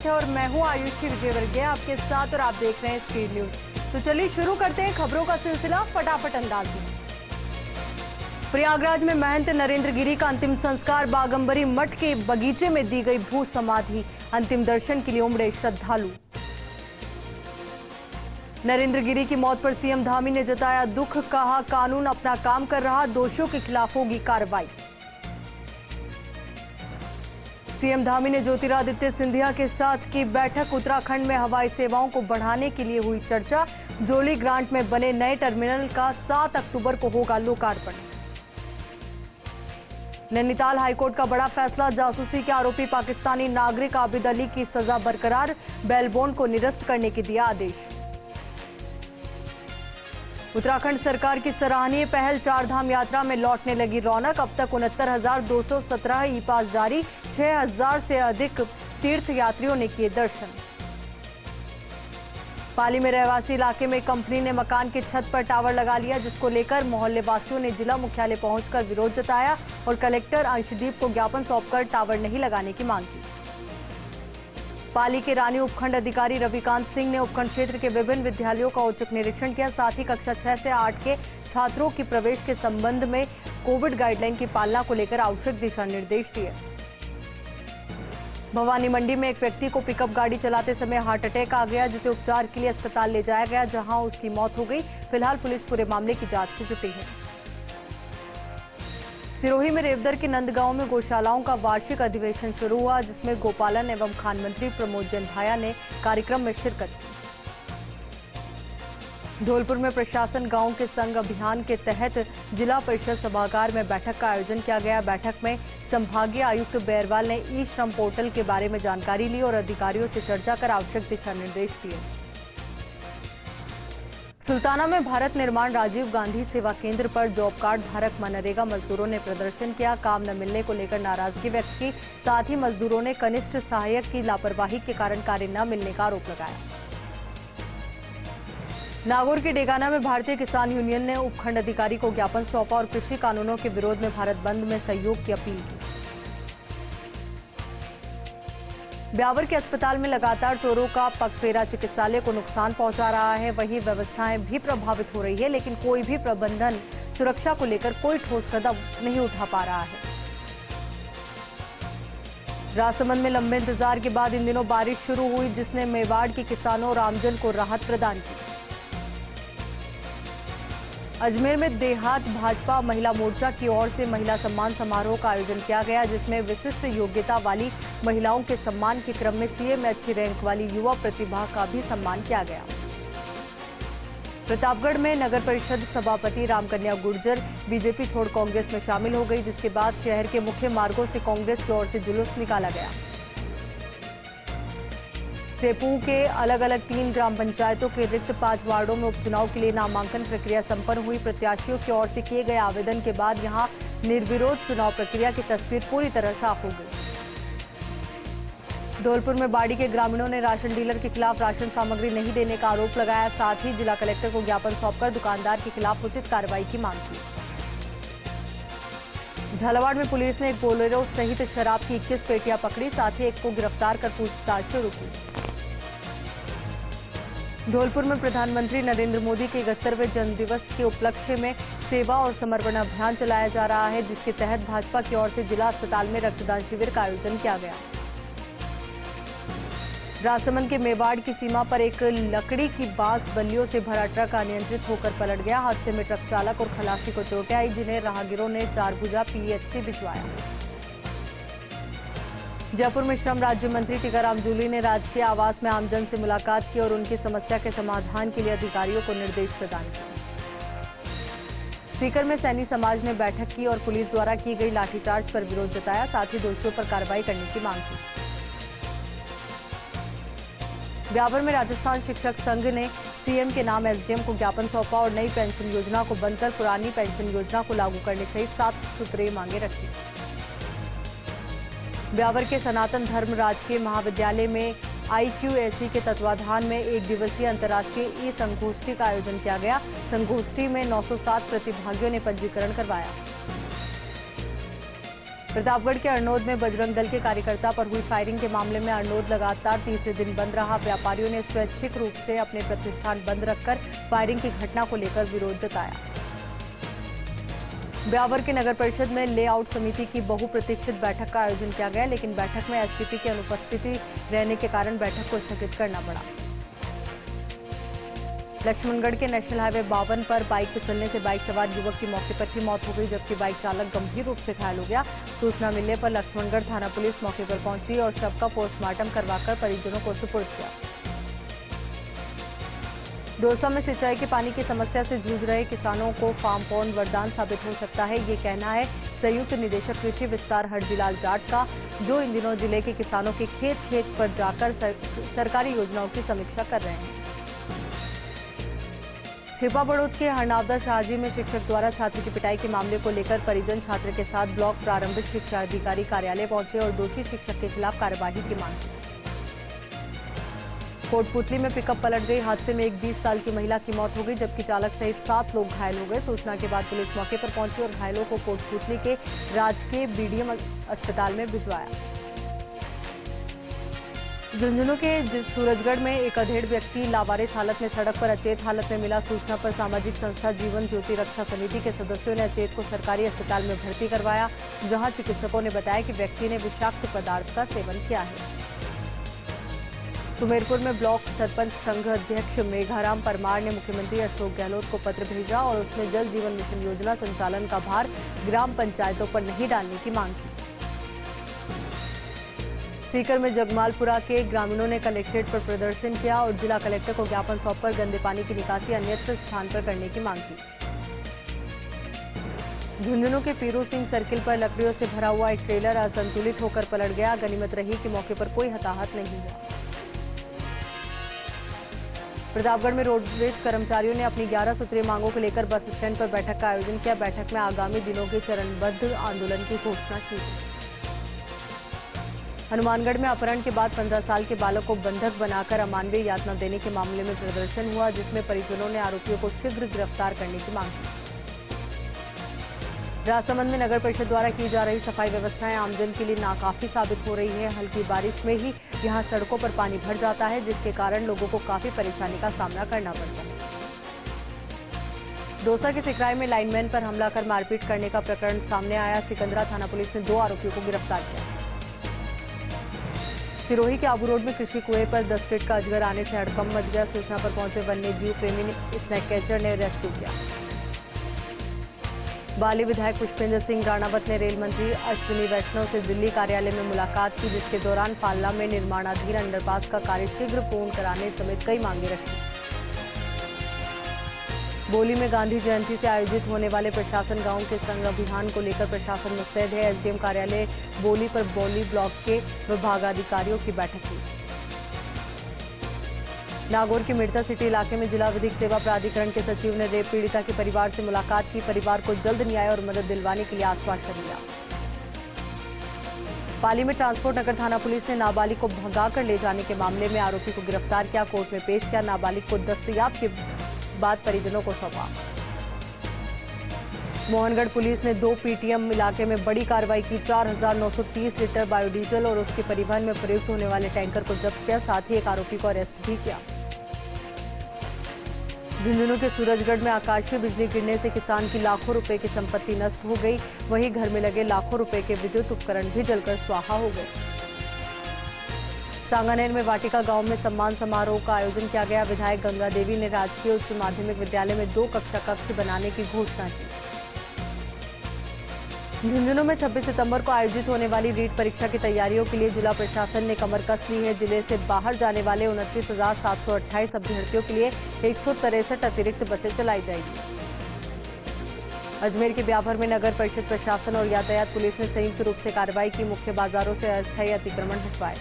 है और मैं हूं आयुषी विजयवर्गीय आपके साथ और आप देख रहे हैं स्पीड न्यूज। तो चलिए शुरू करते हैं खबरों का सिलसिला फटाफट अंदाज में। प्रयागराज में महंत नरेंद्र गिरी का अंतिम संस्कार बागंबरी मठ के बगीचे में दी गई भू समाधि। अंतिम दर्शन के लिए उमड़े श्रद्धालु। नरेंद्र गिरी की मौत पर सीएम धामी ने जताया दुख, कहा कानून अपना काम कर रहा, दोषियों के खिलाफ होगी कार्रवाई। सीएम धामी ने ज्योतिरादित्य सिंधिया के साथ की बैठक। उत्तराखंड में हवाई सेवाओं को बढ़ाने के लिए हुई चर्चा। जोली ग्रांट में बने नए टर्मिनल का 7 अक्टूबर को होगा लोकार्पण। नैनीताल हाईकोर्ट का बड़ा फैसला, जासूसी के आरोपी पाकिस्तानी नागरिक आबिद अली की सजा बरकरार, बेल बॉन्ड को निरस्त करने के दिया आदेश। उत्तराखंड सरकार की सराहनीय पहल, 4 धाम यात्रा में लौटने लगी रौनक। अब तक 69,217 ई पास जारी, 6,000 से अधिक तीर्थ यात्रियों ने किए दर्शन। पाली में रहवासी इलाके में कंपनी ने मकान के छत पर टावर लगा लिया, जिसको लेकर मोहल्ले वासियों ने जिला मुख्यालय पहुंचकर विरोध जताया और कलेक्टर अंशदीप को ज्ञापन सौंपकर टावर नहीं लगाने की मांग की। पाली के रानी उपखंड अधिकारी रविकांत सिंह ने उपखंड क्षेत्र के विभिन्न विद्यालयों का औचक निरीक्षण किया। साथ ही कक्षा 6 से 8 के छात्रों की प्रवेश के संबंध में कोविड गाइडलाइन की पालना को लेकर आवश्यक दिशा निर्देश दिए। भवानी मंडी में एक व्यक्ति को पिकअप गाड़ी चलाते समय हार्ट अटैक आ गया, जिसे उपचार के लिए अस्पताल ले जाया गया, जहां उसकी मौत हो गई। फिलहाल पुलिस पूरे मामले की जांच में जुटी है। सिरोही में रेवदर के नंदगांव में गौशालाओं का वार्षिक अधिवेशन शुरू हुआ, जिसमें गोपालन एवं खान मंत्री प्रमोद जंधाया ने कार्यक्रम में शिरकत की। धौलपुर में प्रशासन गांव के संग अभियान के तहत जिला परिषद सभागार में बैठक का आयोजन किया गया। बैठक में संभागीय आयुक्त बैरवाल ने ई श्रम पोर्टल के बारे में जानकारी ली और अधिकारियों से चर्चा कर आवश्यक दिशा निर्देश दिए। सुल्ताना में भारत निर्माण राजीव गांधी सेवा केंद्र पर जॉब कार्ड धारक मनरेगा मजदूरों ने प्रदर्शन किया। काम न मिलने को लेकर नाराजगी व्यक्त की। साथ ही मजदूरों ने कनिष्ठ सहायक की लापरवाही के कारण कार्य न मिलने का आरोप लगाया। नागौर के डेगाना में भारतीय किसान यूनियन ने उपखंड अधिकारी को ज्ञापन सौंपा और कृषि कानूनों के विरोध में भारत बंद में सहयोग की अपील की। ब्यावर के अस्पताल में लगातार चोरों का पगफेरा चिकित्सालय को नुकसान पहुंचा रहा है। वहीं व्यवस्थाएं भी प्रभावित हो रही है, लेकिन कोई भी प्रबंधन सुरक्षा को लेकर कोई ठोस कदम नहीं उठा पा रहा है। राजसमंद में लंबे इंतजार के बाद इन दिनों बारिश शुरू हुई, जिसने मेवाड़ के किसानों और आमजन को राहत प्रदान की। अजमेर में देहात भाजपा महिला मोर्चा की ओर से महिला सम्मान समारोह का आयोजन किया गया, जिसमें विशिष्ट योग्यता वाली महिलाओं के सम्मान के क्रम में सीए में अच्छी रैंक वाली युवा प्रतिभा का भी सम्मान किया गया। प्रतापगढ़ में नगर परिषद सभापति रामकन्या गुर्जर बीजेपी छोड़ कांग्रेस में शामिल हो गई, जिसके बाद शहर के मुख्य मार्गों से कांग्रेस की ओर से जुलूस निकाला गया। सेपू के अलग अलग 3 ग्राम पंचायतों के रिक्त 5 वार्डों में उपचुनाव के लिए नामांकन प्रक्रिया संपन्न हुई। प्रत्याशियों की ओर से किए गए आवेदन के बाद यहां निर्विरोध चुनाव प्रक्रिया की तस्वीर पूरी तरह साफ हो गई। धौलपुर में बाड़ी के ग्रामीणों ने राशन डीलर के खिलाफ राशन सामग्री नहीं देने का आरोप लगाया। साथ ही जिला कलेक्टर को ज्ञापन सौंपकर दुकानदार के खिलाफ उचित कार्रवाई की मांग की। झालावाड़ में पुलिस ने एक बोलेरो सहित शराब की 21 पेटियां पकड़ी। साथ ही एक को गिरफ्तार कर पूछताछ शुरू की। धौलपुर में प्रधानमंत्री नरेंद्र मोदी के 71वें जन्मदिवस के उपलक्ष्य में सेवा और समर्पण अभियान चलाया जा रहा है, जिसके तहत भाजपा की ओर से जिला अस्पताल में रक्तदान शिविर का आयोजन किया गया। राजसमंद के मेवाड़ की सीमा पर एक लकड़ी की बांस बल्लियों से भरा ट्रक अनियंत्रित होकर पलट गया। हादसे में ट्रक चालक और खलासी को चोटें आई, जिन्हें राहगीरों ने चारभुजा पीएचसी भिजवाया। जयपुर में श्रम राज्य मंत्री टीकाराम जूली ने राजकीय आवास में आमजन से मुलाकात की और उनकी समस्या के समाधान के लिए अधिकारियों को निर्देश प्रदान किए। सीकर में सैनी समाज ने बैठक की और पुलिस द्वारा की गई लाठीचार्ज पर विरोध जताया। साथ ही दोषियों पर कार्रवाई करने की मांग की। ब्यावर में राजस्थान शिक्षक संघ ने सीएम के नाम एसडीएम को ज्ञापन सौंपा और नई पेंशन योजना को बंद कर पुरानी पेंशन योजना को लागू करने सहित 7 सूत्रीय मांगे रखी। ब्यावर के सनातन धर्म राजकीय महाविद्यालय में IQAC के तत्वाधान में 1 दिवसीय अंतर्राष्ट्रीय संगोष्ठी का आयोजन किया गया। संगोष्ठी में 907 प्रतिभागियों ने पंजीकरण करवाया। प्रतापगढ़ के अरनोद में बजरंग दल के कार्यकर्ता पर हुई फायरिंग के मामले में अरनोद लगातार तीसरे दिन बंद रहा। व्यापारियों ने स्वैच्छिक रूप से अपने प्रतिष्ठान बंद रखकर फायरिंग की घटना को लेकर विरोध जताया। ब्यावर के नगर परिषद में लेआउट समिति की बहुप्रतीक्षित बैठक का आयोजन किया गया, लेकिन बैठक में एसपीपी की अनुपस्थिति रहने के कारण बैठक को स्थगित करना पड़ा। लक्ष्मणगढ़ के नेशनल हाईवे 52 पर बाइक फिसलने से बाइक सवार युवक की मौके पर ही मौत हो गई, जबकि बाइक चालक गंभीर रूप से घायल हो गया। सूचना मिलने पर लक्ष्मणगढ़ थाना पुलिस मौके पर पहुंची और शव का पोस्टमार्टम करवाकर परिजनों को सुपुर्द किया। दौसा में सिंचाई के पानी की समस्या से जूझ रहे किसानों को फार्म पॉन्ड वरदान साबित हो सकता है, ये कहना है संयुक्त निदेशक कृषि विस्तार हरजीलाल जाट का, जो इन दिनों जिले के किसानों के खेत खेत पर जाकर सरकारी योजनाओं की समीक्षा कर रहे हैं। छिपा बड़ौद के हरनावदा शाहजी में शिक्षक द्वारा छात्र की पिटाई के मामले को लेकर परिजन छात्र के साथ ब्लॉक प्रारंभिक शिक्षा अधिकारी कार्यालय पहुंचे और दोषी शिक्षक के खिलाफ कार्यवाही की मांग की। कोटपुतली में पिकअप पलट गई, हादसे में एक 20 साल की महिला की मौत हो गई, जबकि चालक सहित 7 लोग घायल हो गए। सूचना के बाद पुलिस मौके पर पहुंची और घायलों को कोटपुतली के राजकीय बीडीएम अस्पताल में भिजवाया। झुंझुनू के सूरजगढ़ में एक अधेड़ व्यक्ति लावारिस हालत में सड़क पर अचेत हालत में मिला। सूचना पर सामाजिक संस्था जीवन ज्योति रक्षा समिति के सदस्यों ने अचेत को सरकारी अस्पताल में भर्ती करवाया, जहां चिकित्सकों ने बताया कि व्यक्ति ने विषाक्त पदार्थ का सेवन किया है। सुमेरपुर में ब्लॉक सरपंच संघ अध्यक्ष मेघाराम परमार ने मुख्यमंत्री अशोक गहलोत को पत्र भेजा और उसमें जल जीवन मिशन योजना संचालन का भार ग्राम पंचायतों पर नहीं डालने की मांग की। सीकर में जगमालपुरा के ग्रामीणों ने कलेक्ट्रेट पर प्रदर्शन किया और जिला कलेक्टर को ज्ञापन सौंपकर गंदे पानी की निकासी अन्यत्र स्थान पर करने की मांग की। झुंझुनू के पीरू सिंह सर्किल पर लकड़ियों से भरा हुआ एक ट्रेलर असंतुलित होकर पलट गया। गनीमत रही कि मौके पर कोई हताहत नहीं हुआ। प्रतापगढ़ में रोडवेज कर्मचारियों ने अपनी 11 सूत्रीय मांगों को लेकर बस स्टैंड पर बैठक का आयोजन किया। बैठक में आगामी दिनों के चरणबद्ध आंदोलन की घोषणा की। हनुमानगढ़ में अपहरण के बाद 15 साल के बालक को बंधक बनाकर अमानवीय यातना देने के मामले में प्रदर्शन हुआ, जिसमें परिजनों ने आरोपियों को शीघ्र गिरफ्तार करने की मांग की। राजसमंद में नगर परिषद द्वारा की जा रही सफाई व्यवस्थाएं आमजन के लिए नाकाफी साबित हो रही है। हल्की बारिश में ही यहां सड़कों पर पानी भर जाता है, जिसके कारण लोगों को काफी परेशानी का सामना करना पड़ता है। दौसा के सिकराय में लाइनमैन पर हमला कर मारपीट करने का प्रकरण सामने आया। सिकंदरा थाना पुलिस ने 2 आरोपियों को गिरफ्तार किया। सिरोही के आबू रोड में कृषि कुएं पर 10 फीट का अजगर आने से हड़कंप मच गया। सूचना पर पहुंचे वन्य जीव प्रेमी स्नैक कैचर ने रेस्क्यू किया। बाली विधायक पुष्पेंद्र सिंह राणावत ने रेल मंत्री अश्विनी वैष्णव से दिल्ली कार्यालय में मुलाकात की, जिसके दौरान फालना में निर्माणाधीन अंडरपास का कार्य शीघ्र पूर्ण कराने समेत कई मांगे रखी। बोली में गांधी जयंती से आयोजित होने वाले प्रशासन गांव के संग अभियान को लेकर प्रशासन मुस्तैद है। एसडीएम कार्यालय बोली पर बोली ब्लॉक के विभागाधिकारियों की बैठक हुई। नागौर के मिर्ता सिटी इलाके में जिला विधिक सेवा प्राधिकरण के सचिव ने रेप पीड़िता के परिवार से मुलाकात की। परिवार को जल्द न्याय और मदद दिलवाने के लिए आश्वासन दिया। पाली में ट्रांसपोर्ट नगर थाना पुलिस ने नाबालिग को भगाकर ले जाने के मामले में आरोपी को गिरफ्तार किया, कोर्ट में पेश किया। नाबालिग को दस्तयाब के बाद परिजनों को सौंपा। मोहनगढ़ पुलिस ने 2 पीटीएम इलाके में बड़ी कार्रवाई की। 4,930 लीटर बायोडीजल और उसके परिवहन में प्रयुक्त होने वाले टैंकर को जब्त किया। साथ ही एक आरोपी को अरेस्ट भी किया। झुंझुनू के सूरजगढ़ में आकाशीय बिजली गिरने से किसान की लाखों रुपए की संपत्ति नष्ट हो गई। वहीं घर में लगे लाखों रुपए के विद्युत उपकरण भी जलकर स्वाहा हो गए। सांगानेर में वाटिका गांव में सम्मान समारोह का आयोजन किया गया। विधायक गंगा देवी ने राजकीय उच्च माध्यमिक विद्यालय में 2 कक्षा कक्ष बनाने की घोषणा की। झुंझुनू में 26 सितंबर को आयोजित होने वाली रीट परीक्षा की तैयारियों के लिए जिला प्रशासन ने कमर कस ली है। जिले से बाहर जाने वाले 29,728 अभ्यर्थियों के लिए 163 अतिरिक्त बसें चलाई जाएगी। अजमेर के ब्यावर में नगर परिषद प्रशासन और यातायात पुलिस ने संयुक्त रूप से कार्रवाई की। मुख्य बाजारों से अस्थायी अतिक्रमण हटवाए।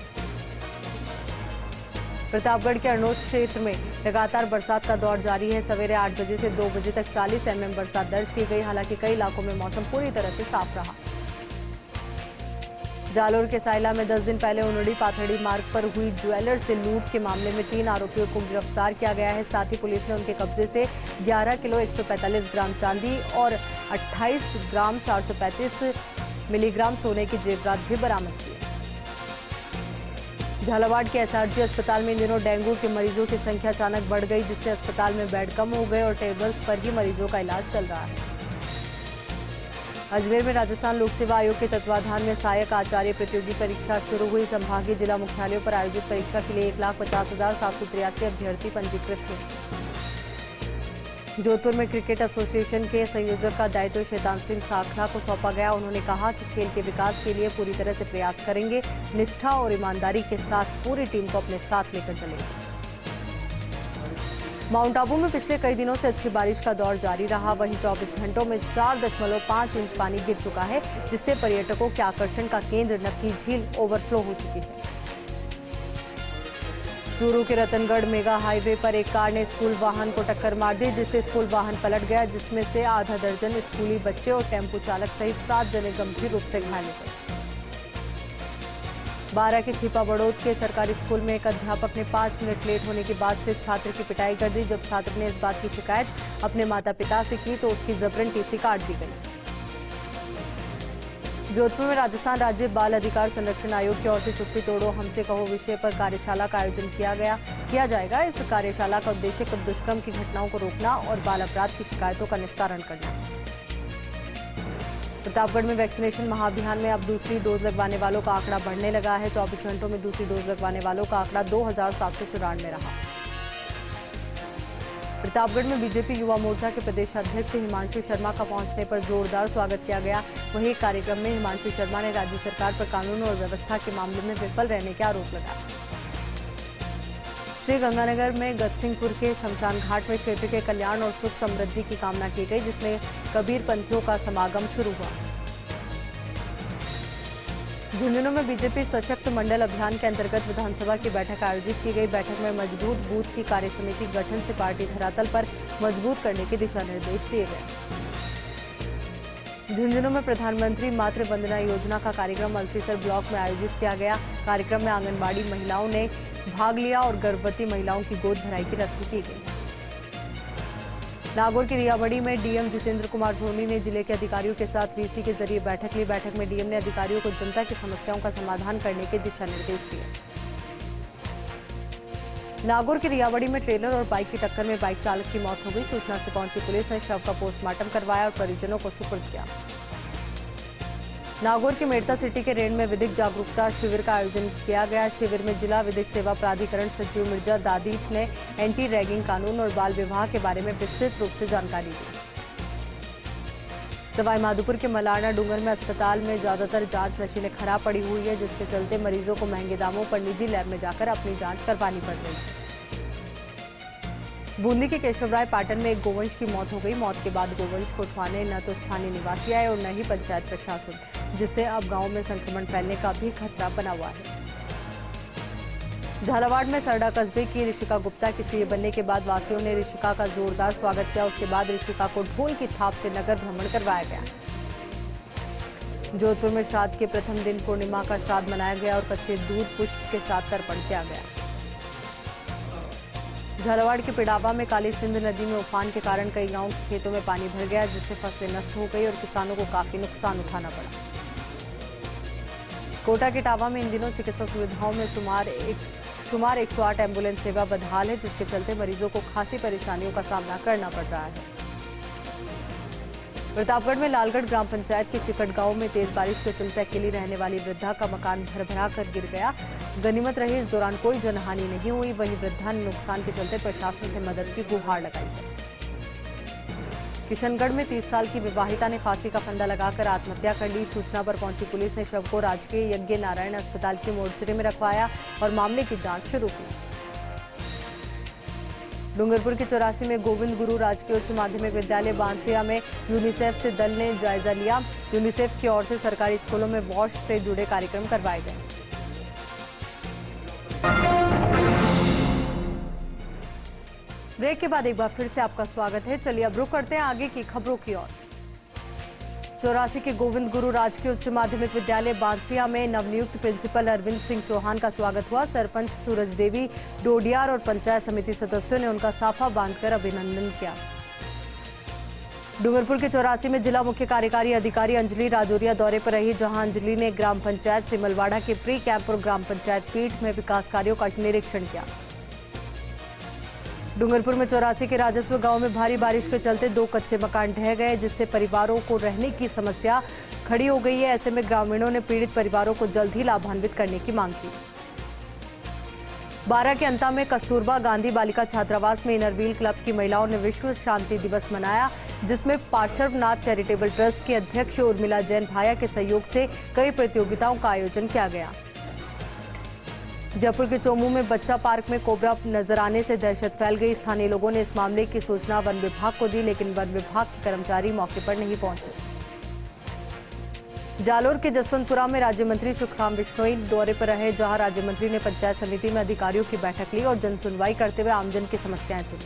प्रतापगढ़ के अरनोद क्षेत्र में लगातार बरसात का दौर जारी है। सवेरे 8 बजे से 2 बजे तक 40 mm बरसात दर्ज की गई। हालांकि कई इलाकों में मौसम पूरी तरह से साफ रहा। जालोर के सायला में 10 दिन पहले उनड़ी पाथड़ी मार्ग पर हुई ज्वेलर से लूट के मामले में 3 आरोपियों को गिरफ्तार किया गया है। साथ ही पुलिस ने उनके कब्जे से 11 किलो 145 ग्राम चांदी और 28 ग्राम 435 मिलीग्राम सोने की जेवरात भी बरामद किए। झालावाड़ के एसआरजी अस्पताल में इन दिनों डेंगू के मरीजों की संख्या अचानक बढ़ गई, जिससे अस्पताल में बेड कम हो गए और टेबल्स पर ही मरीजों का इलाज चल रहा है। अजमेर में राजस्थान लोक सेवा आयोग के तत्वाधान में सहायक आचार्य प्रतियोगी परीक्षा शुरू हुई। संभागीय जिला मुख्यालयों पर आयोजित परीक्षा के लिए 1,50,783 अभ्यर्थी पंजीकृत हुए। जोधपुर में क्रिकेट एसोसिएशन के संयोजक का दायित्व शैतान सिंह साखला को सौंपा गया। उन्होंने कहा कि खेल के विकास के लिए पूरी तरह से प्रयास करेंगे, निष्ठा और ईमानदारी के साथ पूरी टीम को अपने साथ लेकर चलेंगे। माउंट आबू में पिछले कई दिनों से अच्छी बारिश का दौर जारी रहा। वहीं 24 घंटों में 4.5 इंच पानी गिर चुका है, जिससे पर्यटकों के आकर्षण का केंद्र नक्की झील ओवरफ्लो हो चुकी है। चूरू के रतनगढ़ मेगा हाईवे पर एक कार ने स्कूल वाहन को टक्कर मार दी, जिससे स्कूल वाहन पलट गया, जिसमें से आधा दर्जन स्कूली बच्चे और टेम्पो चालक सहित 7 जने गंभीर रूप से घायल हो गए। बारा के छिपा बड़ौद के सरकारी स्कूल में एक अध्यापक ने 5 मिनट लेट होने के बाद से छात्र की पिटाई कर दी। जब छात्र ने इस बात की शिकायत अपने माता पिता से की तो उसकी जबरन टीसी काट दी गई। जोधपुर में राजस्थान राज्य बाल अधिकार संरक्षण आयोग की ओर से चुप्पी तोड़ो हमसे कहो विषय पर कार्यशाला का आयोजन किया जाएगा। इस कार्यशाला का उद्देश्य दुष्कर्म की घटनाओं को रोकना और बाल अपराध की शिकायतों का निस्तारण करना है। प्रतापगढ़ में वैक्सीनेशन महाअभियान में अब दूसरी डोज लगवाने वालों का आंकड़ा बढ़ने लगा है। 24 घंटों में दूसरी डोज लगवाने वालों का आंकड़ा 2,794 रहा। प्रतापगढ़ में बीजेपी युवा मोर्चा के प्रदेश अध्यक्ष हिमांशु शर्मा का पहुंचने पर जोरदार स्वागत किया गया। वहीं एक कार्यक्रम में हिमांशु शर्मा ने राज्य सरकार पर कानून और व्यवस्था के मामले में विफल रहने के आरोप लगाए। श्री गंगानगर में गतसिंहपुर के शमशान घाट में क्षेत्र के कल्याण और सुख समृद्धि की कामना की गई, जिसमें कबीर पंथियों का समागम शुरू हुआ। झुंझुनू में बीजेपी सशक्त मंडल अभियान के अंतर्गत विधानसभा की बैठक आयोजित की गई। बैठक में मजबूत बूथ की कार्यसमिति गठन से पार्टी धरातल पर मजबूत करने के दिशा निर्देश दिए गए। झुंझुनू में प्रधानमंत्री मातृ वंदना योजना का कार्यक्रम अलसीसर ब्लॉक में आयोजित किया गया। कार्यक्रम में आंगनबाड़ी महिलाओं ने भाग लिया और गर्भवती महिलाओं की गोद भराई की रस्म की गई। नागौर की रियाबड़ी में डीएम जितेंद्र कुमार सोनी ने जिले के अधिकारियों के साथ वीसी के जरिए बैठक ली। बैठक में डीएम ने अधिकारियों को जनता की समस्याओं का समाधान करने के दिशा निर्देश दिए। नागौर के रियाबड़ी में ट्रेलर और बाइक की टक्कर में बाइक चालक की मौत हो गई। सूचना से पहुंची पुलिस ने शव का पोस्टमार्टम करवाया और परिजनों को सुपुर्द किया। नागौर के मेड़ता सिटी के रेंज में विधिक जागरूकता शिविर का आयोजन किया गया। शिविर में जिला विधिक सेवा प्राधिकरण सचिव मिर्जा दादीच ने एंटी रैगिंग कानून और बाल विवाह के बारे में विस्तृत रूप से जानकारी दी। सवाई माधोपुर के मलारना डूंगर में अस्पताल में ज्यादातर जांच मशीनें खराब पड़ी हुई है, जिसके चलते मरीजों को महंगे दामों पर निजी लैब में जाकर अपनी जांच करवानी पड़ रही है। बूंदी के केशवराय पाटन में एक गोवंश की मौत हो गई। मौत के बाद गोवंश को उठवाने न तो स्थानीय निवासी आए और न ही पंचायत प्रशासन, जिससे अब गांव में संक्रमण फैलने का भी खतरा बना हुआ है। झालावाड़ में सरडा कस्बे की ऋषिका गुप्ता की सीए बनने के बाद वासियों ने ऋषिका का जोरदार स्वागत किया। उसके बाद ऋषिका को ढोल की थाप से नगर भ्रमण करवाया गया। जोधपुर में श्राद्ध के प्रथम दिन पूर्णिमा का श्राद्ध मनाया गया और कच्चे दूध पुष्प के साथ तर्पण किया गया। झालावाड़ के पिडावा में काली सिंध नदी में उफान के कारण कई गांवों के खेतों में पानी भर गया, जिससे फसलें नष्ट हो गई और किसानों को काफी नुकसान उठाना पड़ा। कोटा के टावा में इन दिनों चिकित्सा सुविधाओं में शुमार 108 एम्बुलेंस सेवा बदहाल है, जिसके चलते मरीजों को खासी परेशानियों का सामना करना पड़ रहा है। प्रतापगढ़ में लालगढ़ ग्राम पंचायत के चिकट गांव में तेज बारिश के चलते अकेली रहने वाली वृद्धा का मकान भर-भरा कर गिर गया। गनीमत रही इस दौरान कोई जनहानि नहीं हुई। वहीं वृद्धा ने नुकसान के चलते प्रशासन से मदद की गुहार लगाई है। किशनगढ़ में 30 साल की विवाहिता ने फांसी का फंदा लगाकर आत्महत्या कर ली। सूचना पर पहुंची पुलिस ने शव को राजकीय यज्ञ नारायण अस्पताल की मोर्चरी में रखवाया और मामले की जांच शुरू की। डूंगरपुर के 84 में गोविंद गुरु राजकीय उच्च माध्यमिक विद्यालय बांसिया में यूनिसेफ से दल ने जायजा लिया। यूनिसेफ की ओर से सरकारी स्कूलों में वॉश से जुड़े कार्यक्रम करवाए गए। ब्रेक के बाद एक बार फिर से आपका स्वागत है। चलिए अब रुक करते हैं आगे की खबरों की ओर। 84 के गोविंद गुरु राजकीय उच्च माध्यमिक विद्यालय बांसिया में नवनियुक्त प्रिंसिपल अरविंद सिंह चौहान का स्वागत हुआ। सरपंच सूरज देवी डोडियार और पंचायत समिति सदस्यों ने उनका साफा बांधकर अभिनंदन किया। डूंगरपुर के 84 में जिला मुख्य कार्यकारी अधिकारी अंजलि राजौरिया दौरे पर रही, जहां अंजलि ने ग्राम पंचायत सिमलवाड़ा के प्री कैंप और ग्राम पंचायत पीठ में विकास कार्यों का निरीक्षण किया। डूंगरपुर में 84 के राजस्व गांव में भारी बारिश के चलते 2 कच्चे मकान ढह गए, जिससे परिवारों को रहने की समस्या खड़ी हो गई है। ऐसे में ग्रामीणों ने पीड़ित परिवारों को जल्द ही लाभान्वित करने की मांग की। 12 के अंता में कस्तूरबा गांधी बालिका छात्रावास में इनरव्हील क्लब की महिलाओं ने विश्व शांति दिवस मनाया, जिसमें पार्श्वनाथ चैरिटेबल ट्रस्ट की अध्यक्ष उर्मिला जैन भाया के सहयोग से कई प्रतियोगिताओं का आयोजन किया गया। जयपुर के चोमू में बच्चा पार्क में कोबरा नजर आने से दहशत फैल गई। स्थानीय लोगों ने इस मामले की सूचना वन विभाग को दी, लेकिन वन विभाग के कर्मचारी मौके पर नहीं पहुंचे। जालोर के जसवंतपुरा में राज्य मंत्री सुखराम बिश्नोई दौरे पर रहे, जहां राज्य मंत्री ने पंचायत समिति में अधिकारियों की बैठक ली और जन सुनवाई करते हुए आमजन की समस्याएं सुनी।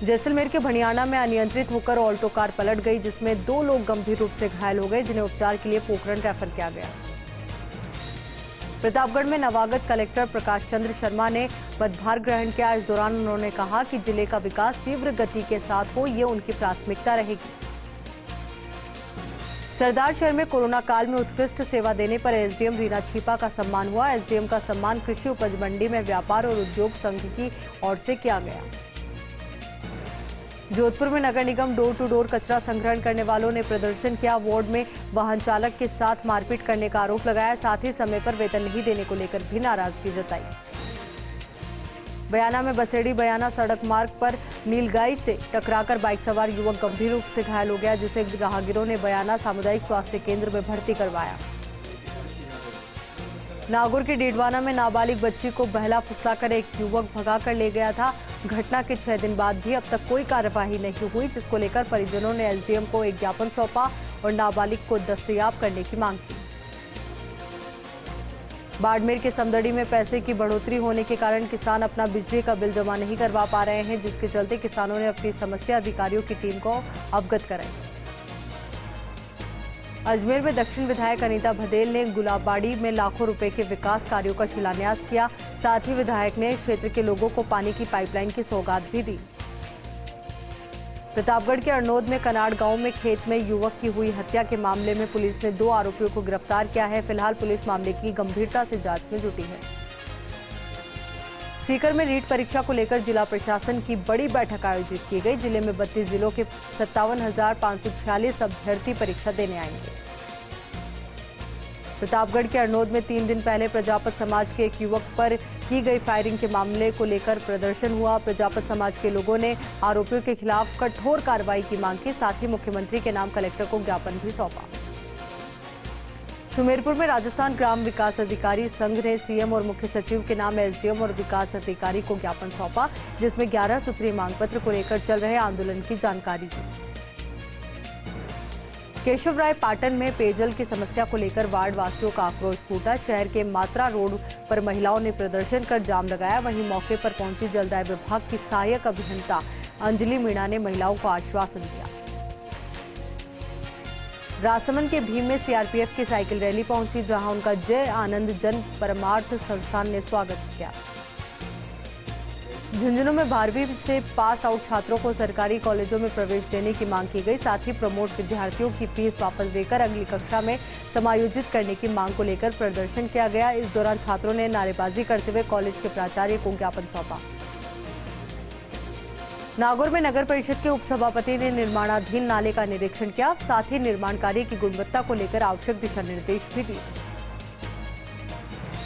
जैसलमेर के भनियाना में अनियंत्रित होकर ऑल्टो कार पलट गई, जिसमें 2 लोग गंभीर रूप से घायल हो गए, जिन्हें उपचार के लिए पोखरण रेफर किया गया। प्रतापगढ़ में नवागत कलेक्टर प्रकाश चंद्र शर्मा ने पदभार ग्रहण किया। इस दौरान उन्होंने कहा कि जिले का विकास तीव्र गति के साथ हो, ये उनकी प्राथमिकता रहेगी। सरदार शहर में कोरोना काल में उत्कृष्ट सेवा देने पर एसडीएम रीना छीपा का सम्मान हुआ। एसडीएम का सम्मान कृषि उपज मंडी में व्यापार और उद्योग संघ की ओर से किया गया। जोधपुर में नगर निगम डोर टू डोर कचरा संग्रहण करने वालों ने प्रदर्शन किया। वार्ड में वाहन चालक के साथ मारपीट करने का आरोप लगाया, साथ ही समय पर वेतन नहीं देने को लेकर भी नाराजगी जताई। बयाना में बसेड़ी बयाना सड़क मार्ग पर नीलगाई से टकराकर बाइक सवार युवक गंभीर रूप से घायल हो गया, जिसे राहगीरों ने बयाना सामुदायिक स्वास्थ्य केंद्र में भर्ती करवाया। नागौर के डीडवाना में नाबालिग बच्ची को बहला फुसलाकर एक युवक भगाकर ले गया था। घटना के 6 दिन बाद भी अब तक कोई कार्यवाही नहीं हुई, जिसको लेकर परिजनों ने एसडीएम को एक ज्ञापन सौंपा और नाबालिग को दस्तयाब करने की मांग की। बाड़मेर के समदड़ी में पैसे की बढ़ोतरी होने के कारण किसान अपना बिजली का बिल जमा नहीं करवा पा रहे हैं, जिसके चलते किसानों ने अपनी समस्या अधिकारियों की टीम को अवगत कराई। अजमेर में दक्षिण विधायक अनीता भदेल ने गुलाबबाड़ी में लाखों रुपए के विकास कार्यों का शिलान्यास किया। साथ ही विधायक ने क्षेत्र के लोगों को पानी की पाइपलाइन की सौगात भी दी। प्रतापगढ़ के अरनोद में कनाड़ गांव में खेत में युवक की हुई हत्या के मामले में पुलिस ने 2 आरोपियों को गिरफ्तार किया है। फिलहाल पुलिस मामले की गंभीरता से जांच में जुटी है। सीकर में रीट परीक्षा को लेकर जिला प्रशासन की बड़ी बैठक आयोजित की गई। जिले में 32 जिलों के 57,546 अभ्यर्थी परीक्षा देने आएंगे। प्रतापगढ़ के अरनोद में 3 दिन पहले प्रजापत समाज के एक युवक पर की गई फायरिंग के मामले को लेकर प्रदर्शन हुआ। प्रजापत समाज के लोगों ने आरोपियों के खिलाफ कठोर कार्रवाई की मांग की, साथ ही मुख्यमंत्री के नाम कलेक्टर को ज्ञापन भी सौंपा। सुमेरपुर में राजस्थान ग्राम विकास अधिकारी संघ ने सीएम और मुख्य सचिव के नाम एसडीएम और विकास अधिकारी को ज्ञापन सौंपा, जिसमें 11 सूत्रीय मांग पत्र को लेकर चल रहे आंदोलन की जानकारी दी। केशवराय पाटन में पेयजल की समस्या को लेकर वार्ड वासियों का आक्रोश फूटा। शहर के मात्रा रोड पर महिलाओं ने प्रदर्शन कर जाम लगाया। वहीं मौके पर पहुंची जलदाय विभाग की सहायक अभियंता अंजलि मीणा ने महिलाओं को आश्वासन दिया। राजसमंद के भीम में सीआरपीएफ की साइकिल रैली पहुंची, जहां उनका जय आनंद जन परमार्थ संस्थान ने स्वागत किया। झुंझुनू में 12वीं से पास आउट छात्रों को सरकारी कॉलेजों में प्रवेश देने की मांग की गई। साथ ही प्रमोट विद्यार्थियों की फीस वापस देकर अगली कक्षा में समायोजित करने की मांग को लेकर प्रदर्शन किया गया। इस दौरान छात्रों ने नारेबाजी करते हुए कॉलेज के प्राचार्य को ज्ञापन सौंपा। नागौर में नगर परिषद के उपसभापति ने निर्माणाधीन नाले का निरीक्षण किया, साथ ही निर्माण कार्य की गुणवत्ता को लेकर आवश्यक दिशा निर्देश भी दिए।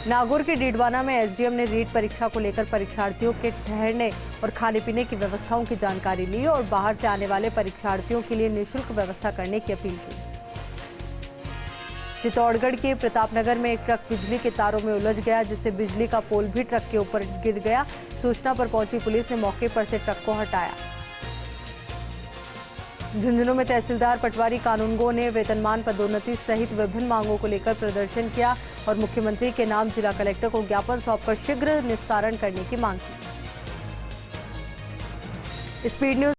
नागौर के डीडवाना में एसडीएम ने रीट परीक्षा को लेकर परीक्षार्थियों के ठहरने और खाने पीने की व्यवस्थाओं की जानकारी ली और बाहर से आने वाले परीक्षार्थियों के लिए निःशुल्क व्यवस्था करने की अपील की। चित्तौड़गढ़ के प्रतापनगर में एक ट्रक बिजली के तारों में उलझ गया, जिससे बिजली का पोल भी ट्रक के ऊपर गिर गया। सूचना पर पहुंची पुलिस ने मौके पर से ट्रक को हटाया। झुंझुनू में तहसीलदार पटवारी कानूनगो ने वेतनमान पदोन्नति सहित विभिन्न मांगों को लेकर प्रदर्शन किया और मुख्यमंत्री के नाम जिला कलेक्टर को ज्ञापन सौंपकर शीघ्र निस्तारण करने की मांग की। Speed news